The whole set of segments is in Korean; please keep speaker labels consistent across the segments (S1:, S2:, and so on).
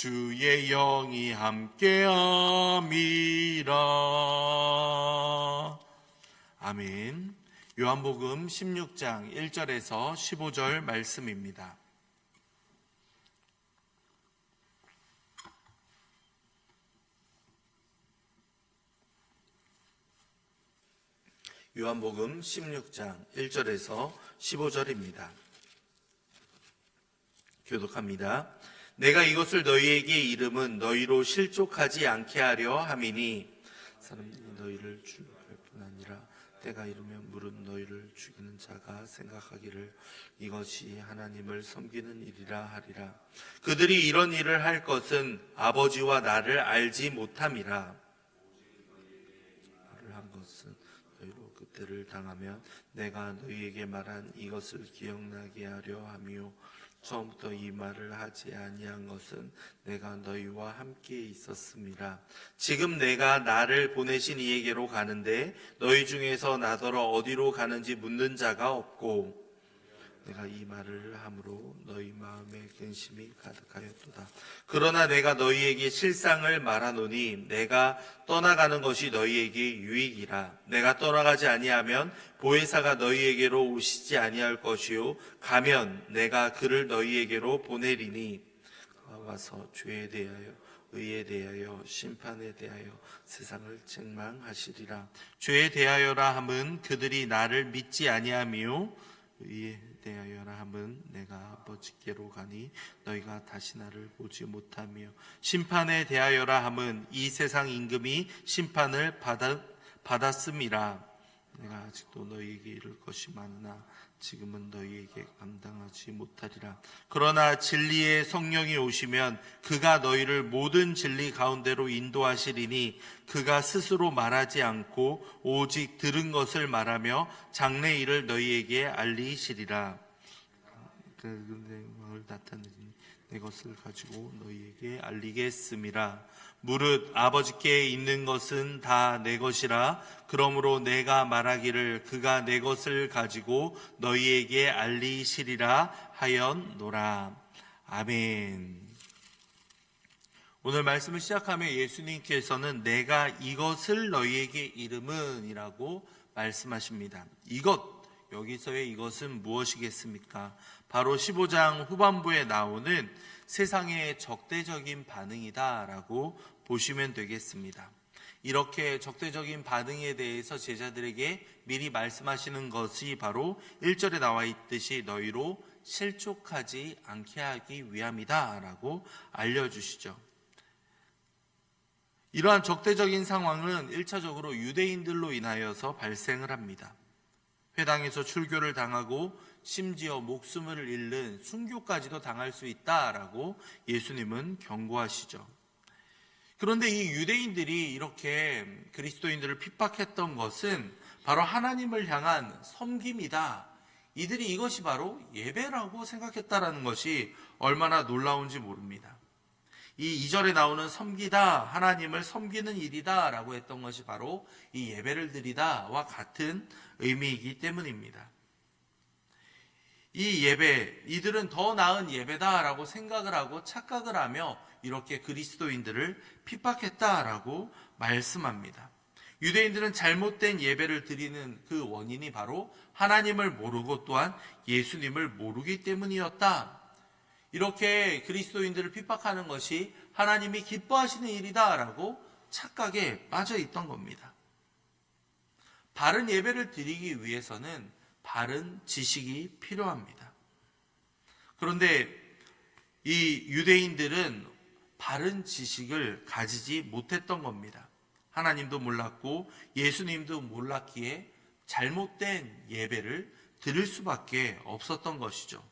S1: 주의 영이 함께함이라. 아멘. 요한복음 16장 1절에서 15절 말씀입니다. 요한복음 16장 1절에서 15절입니다. 교독합니다. 내가 이것을 너희에게 이름은 너희로 실족하지 않게 하려 함이니 사람들이 너희를 죽일 뿐 아니라 때가 이르면 물은 너희를 죽이는 자가 생각하기를 이것이 하나님을 섬기는 일이라 하리라. 그들이 이런 일을 할 것은 아버지와 나를 알지 못함이라. 말을 한 것은 너희로 그때를 당하면 내가 너희에게 말한 이것을 기억나게 하려 함이요 처음부터 이 말을 하지 아니한 것은 내가 너희와 함께 있었음이라. 지금 내가 나를 보내신 이에게로 가는데 너희 중에서 나더러 어디로 가는지 묻는 자가 없고 내가 이 말을 함으로 너희 마음에 근심이 가득하였도다. 그러나 내가 너희에게 실상을 말하노니 내가 떠나가는 것이 너희에게 유익이라. 내가 떠나가지 아니하면 보혜사가 너희에게로 오시지 아니할 것이요 가면 내가 그를 너희에게로 보내리니 그가 와서 죄에 대하여 의에 대하여 심판에 대하여 세상을 책망하시리라. 죄에 대하여라 함은 그들이 나를 믿지 아니하며 의에 대하여라 함은 내가 아버지께로 가니 너희가 다시 나를 보지 못하며 심판에 대하여라 함은 이 세상 임금이 심판을 받았음이라. 내가 아직도 너희에게 이를 것이 많으나 지금은 너희에게 감당하지 못하리라. 그러나 진리의 성령이 오시면 그가 너희를 모든 진리 가운데로 인도하시리니 그가 스스로 말하지 않고 오직 들은 것을 말하며 장래 일을 너희에게 알리시리라. 그 영광을 나타내니 내 것을 가지고 너희에게 알리겠음이라. 무릇 아버지께 있는 것은 다 내 것이라. 그러므로 내가 말하기를 그가 내 것을 가지고 너희에게 알리시리라 하였노라. 아멘. 오늘 말씀을 시작하며 예수님께서는 내가 이것을 너희에게 이름은 이라고 말씀하십니다. 이것, 여기서의 이것은 무엇이겠습니까? 바로 15장 후반부에 나오는 세상의 적대적인 반응이다 라고 보시면 되겠습니다. 이렇게 적대적인 반응에 대해서 제자들에게 미리 말씀하시는 것이 바로 1절에 나와 있듯이 너희로 실족하지 않게 하기 위함이다 라고 알려주시죠. 이러한 적대적인 상황은 1차적으로 유대인들로 인하여서 발생을 합니다. 회당에서 출교를 당하고 심지어 목숨을 잃는 순교까지도 당할 수 있다라고 예수님은 경고하시죠. 그런데 이 유대인들이 이렇게 그리스도인들을 핍박했던 것은 바로 하나님을 향한 섬김이다. 이들이 이것이 바로 예배라고 생각했다라는 것이 얼마나 놀라운지 모릅니다. 이 2절에 나오는 섬기다, 하나님을 섬기는 일이다 라고 했던 것이 바로 이 예배를 드리다와 같은 의미이기 때문입니다. 이 예배, 이들은 더 나은 예배다라고 생각을 하고 착각을 하며 이렇게 그리스도인들을 핍박했다라고 말씀합니다. 유대인들은 잘못된 예배를 드리는 그 원인이 바로 하나님을 모르고 또한 예수님을 모르기 때문이었다. 이렇게 그리스도인들을 핍박하는 것이 하나님이 기뻐하시는 일이다라고 착각에 빠져 있던 겁니다. 바른 예배를 드리기 위해서는 바른 지식이 필요합니다. 그런데 이 유대인들은 바른 지식을 가지지 못했던 겁니다. 하나님도 몰랐고 예수님도 몰랐기에 잘못된 예배를 드릴 수밖에 없었던 것이죠.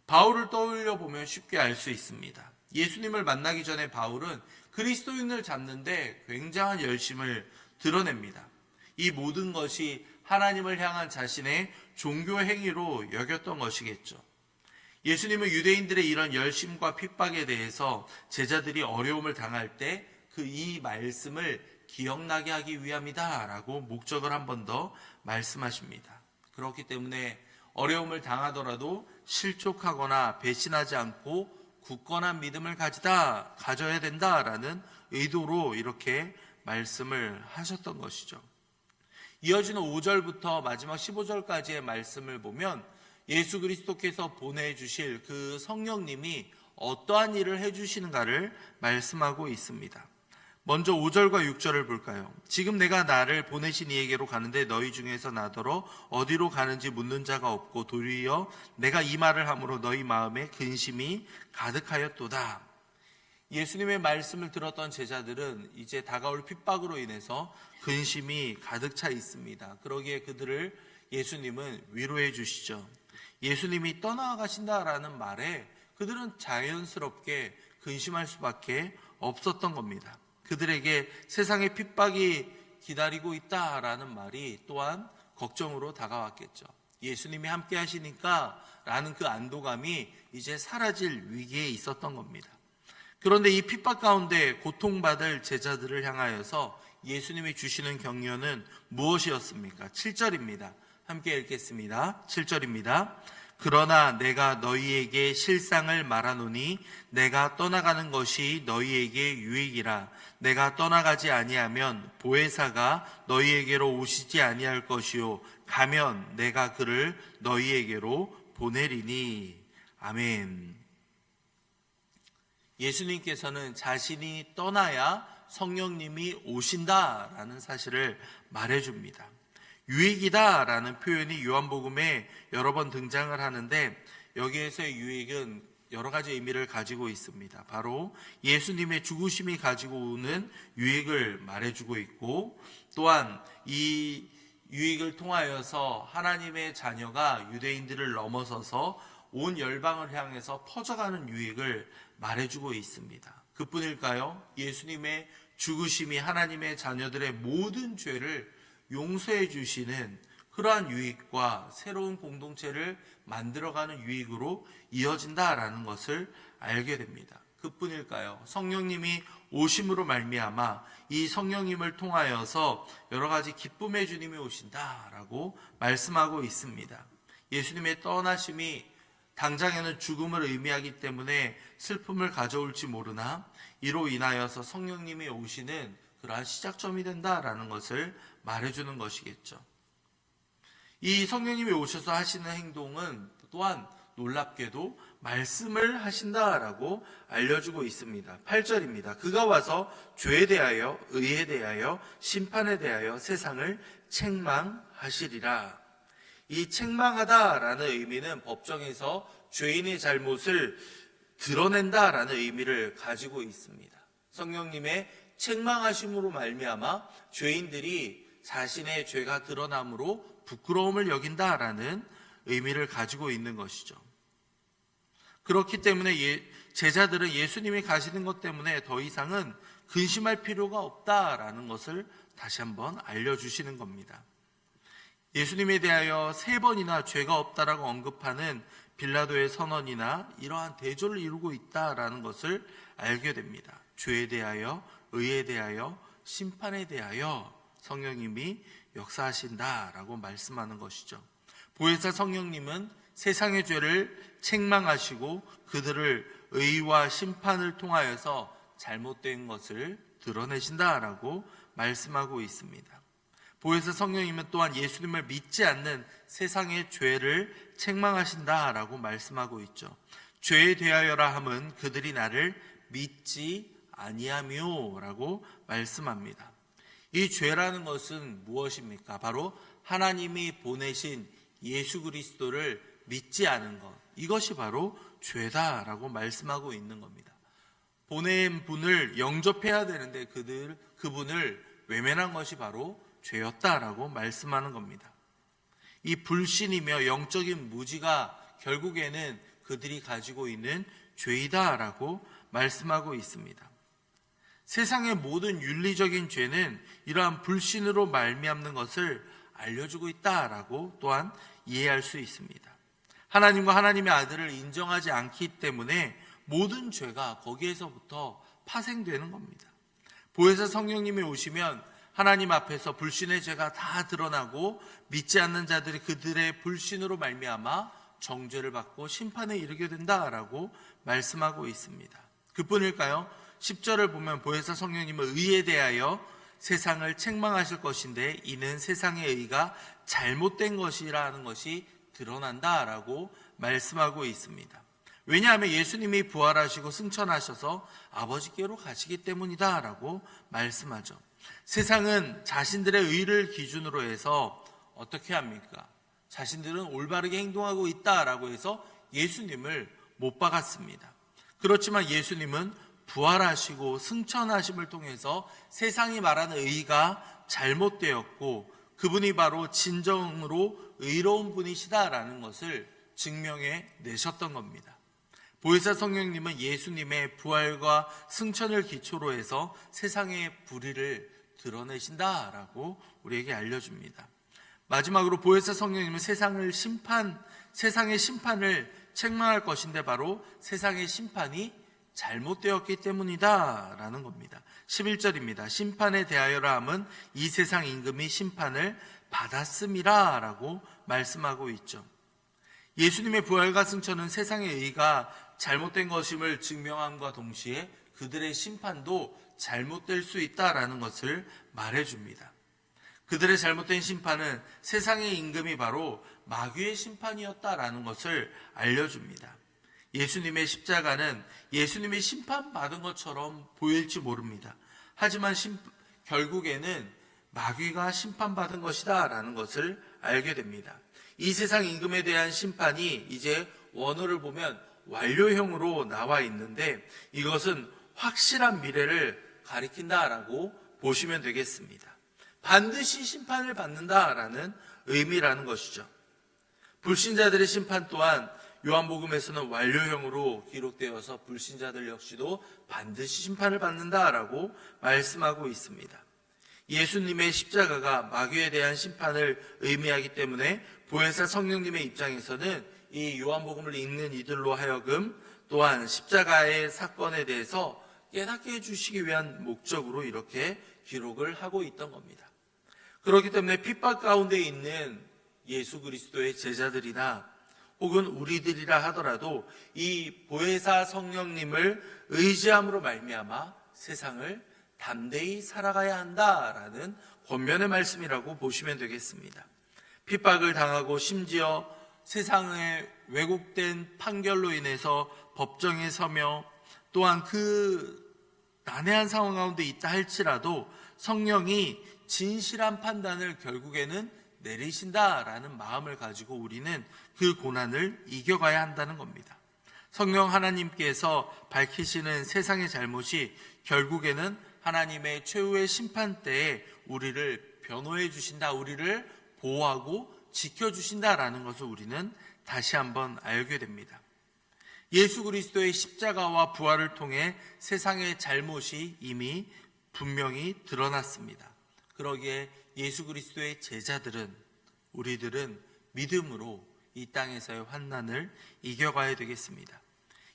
S1: 바울을 떠올려 보면 쉽게 알 수 있습니다. 예수님을 만나기 전에 바울은 그리스도인을 잡는데 굉장한 열심을 드러냅니다. 이 모든 것이 하나님을 향한 자신의 종교 행위로 여겼던 것이겠죠. 예수님은 유대인들의 이런 열심과 핍박에 대해서 제자들이 어려움을 당할 때 그 이 말씀을 기억나게 하기 위함이다 라고 목적을 한 번 더 말씀하십니다. 그렇기 때문에 어려움을 당하더라도 실족하거나 배신하지 않고 굳건한 믿음을 가져야 된다라는 의도로 이렇게 말씀을 하셨던 것이죠. 이어지는 5절부터 마지막 15절까지의 말씀을 보면 예수 그리스도께서 보내주실 그 성령님이 어떠한 일을 해주시는가를 말씀하고 있습니다. 먼저 5절과 6절을 볼까요? 지금 내가 나를 보내신 이에게로 가는데 너희 중에서 나더러 어디로 가는지 묻는 자가 없고 도리어 내가 이 말을 함으로 너희 마음에 근심이 가득하였도다. 예수님의 말씀을 들었던 제자들은 이제 다가올 핍박으로 인해서 근심이 가득 차 있습니다. 그러기에 그들을 예수님은 위로해 주시죠. 예수님이 떠나가신다라는 말에 그들은 자연스럽게 근심할 수밖에 없었던 겁니다. 그들에게 세상의 핍박이 기다리고 있다라는 말이 또한 걱정으로 다가왔겠죠. 예수님이 함께 하시니까 라는 그 안도감이 이제 사라질 위기에 있었던 겁니다. 그런데 이 핍박 가운데 고통받을 제자들을 향하여서 예수님이 주시는 격려는 무엇이었습니까? 7절입니다. 함께 읽겠습니다. 7절입니다. 그러나 내가 너희에게 실상을 말하노니 내가 떠나가는 것이 너희에게 유익이라. 내가 떠나가지 아니하면 보혜사가 너희에게로 오시지 아니할 것이요 가면 내가 그를 너희에게로 보내리니. 아멘. 예수님께서는 자신이 떠나야 성령님이 오신다라는 사실을 말해줍니다. 유익이다라는 표현이 요한복음에 여러 번 등장을 하는데 여기에서의 유익은 여러 가지 의미를 가지고 있습니다. 바로 예수님의 죽으심이 가지고 오는 유익을 말해주고 있고, 또한 이 유익을 통하여서 하나님의 자녀가 유대인들을 넘어서서 온 열방을 향해서 퍼져가는 유익을 말해주고 있습니다. 그뿐일까요? 예수님의 죽으심이 하나님의 자녀들의 모든 죄를 용서해 주시는 그러한 유익과 새로운 공동체를 만들어가는 유익으로 이어진다라는 것을 알게 됩니다. 그뿐일까요? 성령님이 오심으로 말미암아 이 성령님을 통하여서 여러 가지 기쁨의 주님이 오신다라고 말씀하고 있습니다. 예수님의 떠나심이 당장에는 죽음을 의미하기 때문에 슬픔을 가져올지 모르나 이로 인하여서 성령님이 오시는 그러한 시작점이 된다라는 것을 말해주는 것이겠죠. 이 성령님이 오셔서 하시는 행동은 또한 놀랍게도 말씀을 하신다라고 알려주고 있습니다. 8절입니다. 그가 와서 죄에 대하여, 의에 대하여, 심판에 대하여 세상을 책망하시리라. 이 책망하다라는 의미는 법정에서 죄인의 잘못을 드러낸다라는 의미를 가지고 있습니다. 성령님의 책망하심으로 말미암아 죄인들이 자신의 죄가 드러남으로 부끄러움을 여긴다라는 의미를 가지고 있는 것이죠. 그렇기 때문에 제자들은 예수님이 가시는 것 때문에 더 이상은 근심할 필요가 없다라는 것을 다시 한번 알려주시는 겁니다. 예수님에 대하여 3번이나 죄가 없다라고 언급하는 빌라도의 선언이나 이러한 대조를 이루고 있다라는 것을 알게 됩니다. 죄에 대하여, 의에 대하여, 심판에 대하여 성령님이 역사하신다라고 말씀하는 것이죠. 보혜사 성령님은 세상의 죄를 책망하시고 그들을 의와 심판을 통하여서 잘못된 것을 드러내신다라고 말씀하고 있습니다. 보혜사 성령님은 또한 예수님을 믿지 않는 세상의 죄를 책망하신다라고 말씀하고 있죠. 죄에 대하여라 함은 그들이 나를 믿지 아니하며라고 말씀합니다. 이 죄라는 것은 무엇입니까? 바로 하나님이 보내신 예수 그리스도를 믿지 않은 것, 이것이 바로 죄다라고 말씀하고 있는 겁니다. 보낸 분을 영접해야 되는데 그분을 외면한 것이 바로 죄였다라고 말씀하는 겁니다. 이 불신이며 영적인 무지가 결국에는 그들이 가지고 있는 죄이다라고 말씀하고 있습니다. 세상의 모든 윤리적인 죄는 이러한 불신으로 말미암는 것을 알려주고 있다라고 또한 이해할 수 있습니다. 하나님과 하나님의 아들을 인정하지 않기 때문에 모든 죄가 거기에서부터 파생되는 겁니다. 보혜사 성령님이 오시면 하나님 앞에서 불신의 죄가 다 드러나고 믿지 않는 자들이 그들의 불신으로 말미암아 정죄를 받고 심판에 이르게 된다라고 말씀하고 있습니다. 그뿐일까요? 10절을 보면 보혜사 성령님은 의에 대하여 세상을 책망하실 것인데 이는 세상의 의가 잘못된 것이라는 것이 드러난다라고 말씀하고 있습니다. 왜냐하면 예수님이 부활하시고 승천하셔서 아버지께로 가시기 때문이다라고 말씀하죠. 세상은 자신들의 의를 기준으로 해서 어떻게 합니까? 자신들은 올바르게 행동하고 있다라고 해서 예수님을 못 박았습니다. 그렇지만 예수님은 부활하시고 승천하심을 통해서 세상이 말하는 의가 잘못되었고 그분이 바로 진정으로 의로운 분이시다라는 것을 증명해 내셨던 겁니다. 보혜사 성령님은 예수님의 부활과 승천을 기초로 해서 세상의 불의를 드러내신다라고 우리에게 알려줍니다. 마지막으로 보혜사 성령님은 세상의 심판을 책망할 것인데 바로 세상의 심판이 잘못되었기 때문이다라는 겁니다. 11절입니다. 심판에 대하여라 함은 이 세상 임금이 심판을 받았음이라 라고 말씀하고 있죠. 예수님의 부활과 승천은 세상의 의가 잘못된 것임을 증명함과 동시에 그들의 심판도 잘못될 수 있다라는 것을 말해줍니다. 그들의 잘못된 심판은 세상의 임금이 바로 마귀의 심판이었다라는 것을 알려줍니다. 예수님의 십자가는 예수님이 심판받은 것처럼 보일지 모릅니다. 하지만 결국에는 마귀가 심판받은 것이다 라는 것을 알게 됩니다. 이 세상 임금에 대한 심판이 이제 원어를 보면 완료형으로 나와 있는데 이것은 확실한 미래를 가리킨다라고 보시면 되겠습니다. 반드시 심판을 받는다라는 의미라는 것이죠. 불신자들의 심판 또한 요한복음에서는 완료형으로 기록되어서 불신자들 역시도 반드시 심판을 받는다라고 말씀하고 있습니다. 예수님의 십자가가 마귀에 대한 심판을 의미하기 때문에 보혜사 성령님의 입장에서는 이 요한복음을 읽는 이들로 하여금 또한 십자가의 사건에 대해서 깨닫게 해주시기 위한 목적으로 이렇게 기록을 하고 있던 겁니다. 그렇기 때문에 핍박 가운데 있는 예수 그리스도의 제자들이나 혹은 우리들이라 하더라도 이 보혜사 성령님을 의지함으로 말미암아 세상을 담대히 살아가야 한다라는 권면의 말씀이라고 보시면 되겠습니다. 핍박을 당하고 심지어 세상의 왜곡된 판결로 인해서 법정에 서며 또한 그 난해한 상황 가운데 있다 할지라도 성령이 진실한 판단을 결국에는 내리신다라는 마음을 가지고 우리는 그 고난을 이겨가야 한다는 겁니다. 성령 하나님께서 밝히시는 세상의 잘못이 결국에는 하나님의 최후의 심판 때에 우리를 변호해 주신다, 우리를 보호하고 지켜주신다라는 것을 우리는 다시 한번 알게 됩니다. 예수 그리스도의 십자가와 부활을 통해 세상의 잘못이 이미 분명히 드러났습니다. 그러기에 예수 그리스도의 제자들은 우리들은 믿음으로 이 땅에서의 환난을 이겨가야 되겠습니다.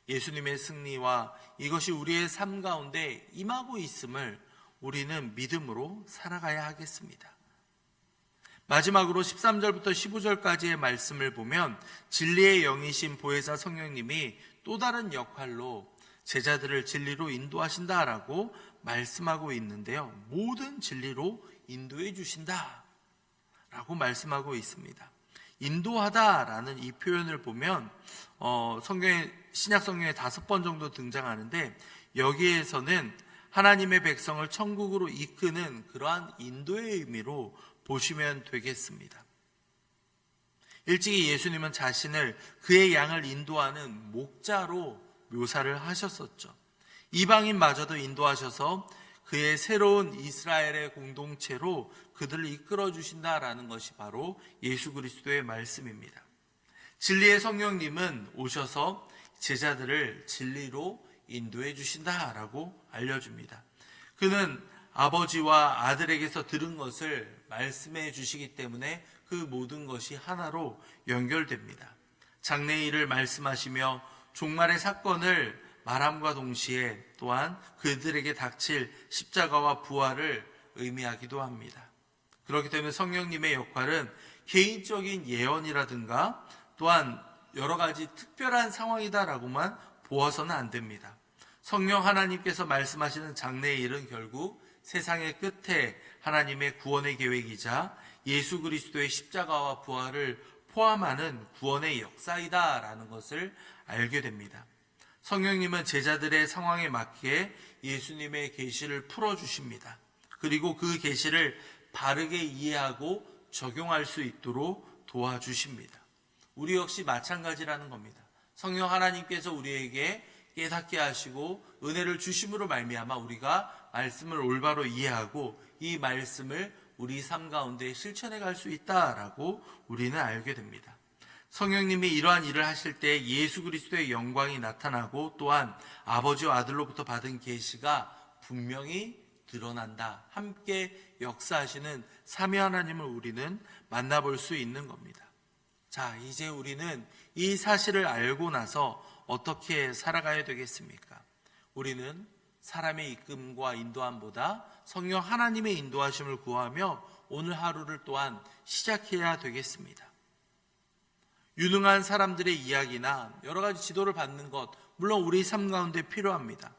S1: 예수님의 승리와 이것이 우리의 삶 가운데 임하고 있음을 우리는 믿음으로 살아가야 하겠습니다. 마지막으로 13절부터 15절까지의 말씀을 보면 진리의 영이신 보혜사 성령님이 또 다른 역할로 제자들을 진리로 인도하신다라고 말씀하고 있는데요. 모든 진리로 인도해 주신다 라고 말씀하고 있습니다. 인도하다라는 이 표현을 보면 신약 성경에 5번 정도 등장하는데 여기에서는 하나님의 백성을 천국으로 이끄는 그러한 인도의 의미로 보시면 되겠습니다. 일찍이 예수님은 자신을 그의 양을 인도하는 목자로 묘사를 하셨었죠. 이방인마저도 인도하셔서 그의 새로운 이스라엘의 공동체로 그들을 이끌어 주신다라는 것이 바로 예수 그리스도의 말씀입니다. 진리의 성령님은 오셔서 제자들을 진리로 인도해 주신다라고 알려줍니다. 그는 아버지와 아들에게서 들은 것을 말씀해 주시기 때문에 그 모든 것이 하나로 연결됩니다. 장래일을 말씀하시며 종말의 사건을 말함과 동시에 또한 그들에게 닥칠 십자가와 부활을 의미하기도 합니다. 그렇기 때문에 성령님의 역할은 개인적인 예언이라든가 또한 여러 가지 특별한 상황이다라고만 보아서는 안 됩니다. 성령 하나님께서 말씀하시는 장래의 일은 결국 세상의 끝에 하나님의 구원의 계획이자 예수 그리스도의 십자가와 부활을 포함하는 구원의 역사이다라는 것을 알게 됩니다. 성령님은 제자들의 상황에 맞게 예수님의 계시를 풀어주십니다. 그리고 그 계시를 바르게 이해하고 적용할 수 있도록 도와주십니다. 우리 역시 마찬가지라는 겁니다. 성령 하나님께서 우리에게 깨닫게 하시고 은혜를 주심으로 말미암아 우리가 말씀을 올바로 이해하고 이 말씀을 우리 삶 가운데 실천해 갈 수 있다라고 우리는 알게 됩니다. 성령님이 이러한 일을 하실 때 예수 그리스도의 영광이 나타나고 또한 아버지와 아들로부터 받은 계시가 분명히 드러난다. 함께 역사하시는 삼위 하나님을 우리는 만나볼 수 있는 겁니다. 자, 이제 우리는 이 사실을 알고 나서 어떻게 살아가야 되겠습니까? 우리는 사람의 이끌림과 인도함보다 성령 하나님의 인도하심을 구하며 오늘 하루를 또한 시작해야 되겠습니다. 유능한 사람들의 이야기나 여러 가지 지도를 받는 것, 물론 우리 삶 가운데 필요합니다.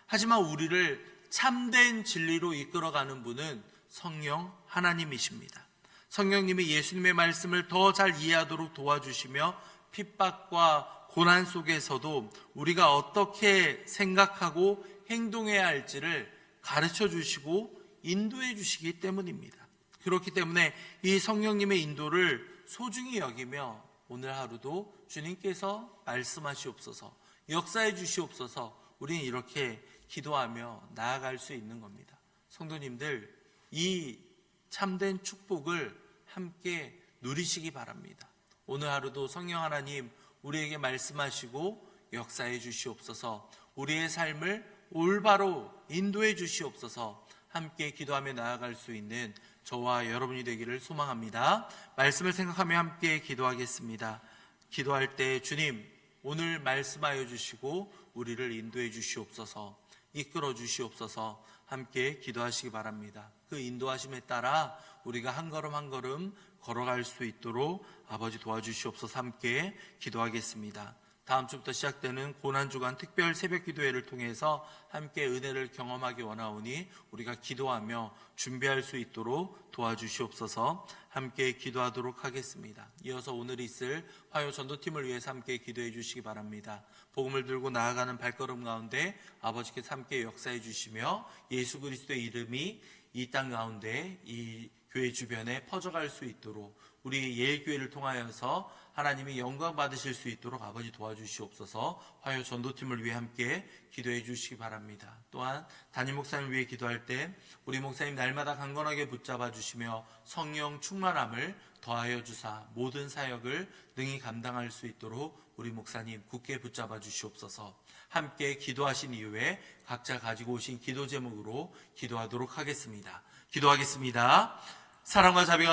S1: 하지만 우리를 참된 진리로 이끌어가는 분은 성령 하나님이십니다. 성령님이 예수님의 말씀을 더 잘 이해하도록 도와주시며 핍박과 고난 속에서도 우리가 어떻게 생각하고 행동해야 할지를 가르쳐 주시고 인도해 주시기 때문입니다. 그렇기 때문에 이 성령님의 인도를 소중히 여기며 오늘 하루도 주님께서 말씀하시옵소서, 역사해 주시옵소서, 우리는 이렇게 기도하며 나아갈 수 있는 겁니다. 성도님들, 이 참된 축복을 함께 누리시기 바랍니다. 오늘 하루도 성령 하나님 우리에게 말씀하시고 역사해 주시옵소서, 우리의 삶을 올바로 인도해 주시옵소서, 함께 기도하며 나아갈 수 있는 저와 여러분이 되기를 소망합니다. 말씀을 생각하며 함께 기도하겠습니다. 기도할 때 주님, 오늘 말씀하여 주시고 우리를 인도해 주시옵소서, 이끌어 주시옵소서, 함께 기도하시기 바랍니다. 그 인도하심에 따라 우리가 한 걸음 한 걸음 걸어갈 수 있도록 아버지 도와주시옵소서. 함께 기도하겠습니다. 다음 주부터 시작되는 고난주간 특별 새벽 기도회를 통해서 함께 은혜를 경험하기 원하오니 우리가 기도하며 준비할 수 있도록 도와주시옵소서. 함께 기도하도록 하겠습니다. 이어서 오늘 있을 화요 전도팀을 위해서 함께 기도해 주시기 바랍니다. 복음을 들고 나아가는 발걸음 가운데 아버지께서 함께 역사해 주시며 예수 그리스도의 이름이 이 땅 가운데 이 교회 주변에 퍼져갈 수 있도록 우리 예일교회를 통하여서 하나님이 영광 받으실 수 있도록 아버지 도와주시옵소서. 화요 전도팀을 위해 함께 기도해 주시기 바랍니다. 또한 담임 목사님을 위해 기도할 때 우리 목사님 날마다 강건하게 붙잡아 주시며 성령 충만함을 더하여 주사 모든 사역을 능히 감당할 수 있도록 우리 목사님 굳게 붙잡아 주시옵소서. 함께 기도하신 이후에 각자 가지고 오신 기도 제목으로 기도하도록 하겠습니다. 기도하겠습니다. 사랑과 자비가